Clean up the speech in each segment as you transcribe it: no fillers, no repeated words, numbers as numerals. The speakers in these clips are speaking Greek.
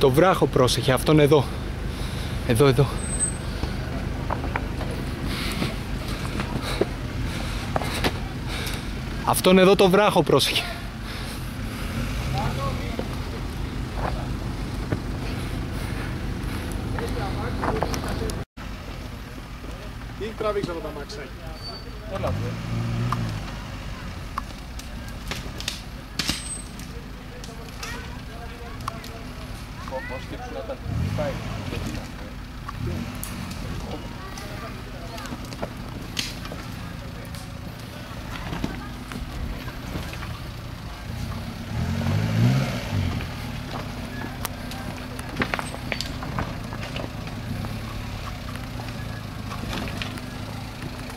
Το βράχο πρόσεχε, αυτόν εδώ. Εδώ. Αυτόν εδώ το βράχο πρόσεχε. Τι τραβήξαμε τα μαξάκια. Έλα εδώ. Πώς σκέψου να τα πάει.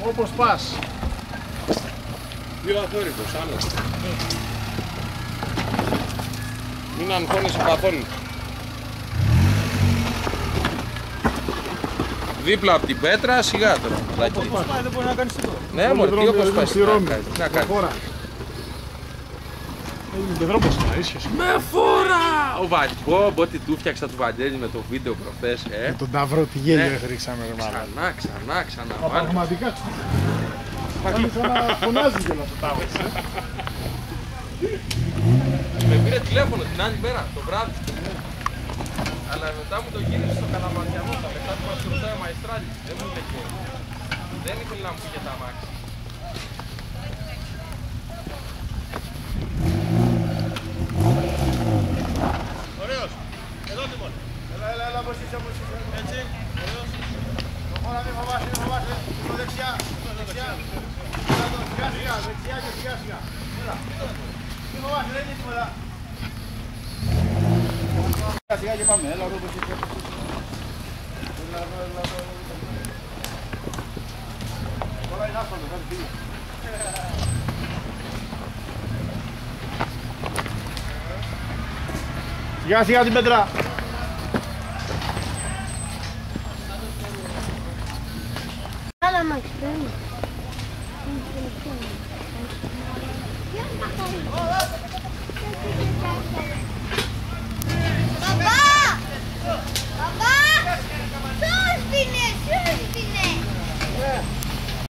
Όπως πας. Δύο αθόρυβος, άλλο. Μην αγχώνεσαι καθόλου. Δίπλα από την πέτρα, σιγά τώρα. Όπως πάει, δεν μπορεί να κάνεις τίποτα. Ναι, μωρέ, τι όπως πάει. Να κάνεις. Έγινε και δρόμος να ίσχυες. Με φορά! Ο Βαγγό, ό,τι του φτιάξα του Βαγγέλη με το βίντεο προχθές, Με τον Ταυρό τι γέλιο ρίξαμε ρε μάλλον. Ξανά. Πραγματικά. Άρχισε να φωνάζει και να το τάβες. Με πήρε τηλέφωνο την άλλη μέρα, το βράδυ. Αλλά μετά μου το γύρισε στο Καλαμαριανό, τα μετά του μας ρωτάει ο Μαϊστράλης. Δεν μου είπε και. Δεν ήθελε να μου πει για τα αμάξι. Ωραίος. Εδώ τιμόν. Έλα, πώς είσαι. Έτσι. Ωραίος. Προχώρα, μην φοβάσαι. Στο δεξιά. Δεξιά και σιγά. Έλα. Μην φοβάσαι, δεν είναι τίποτα. Σιγά και πάμε. Έλα, εδώ πώς είσαι. Τώρα είναι άσφαλτο, θα φύγει. Σιγά την πέτρα. Άλλα μάξι, δεν είναι.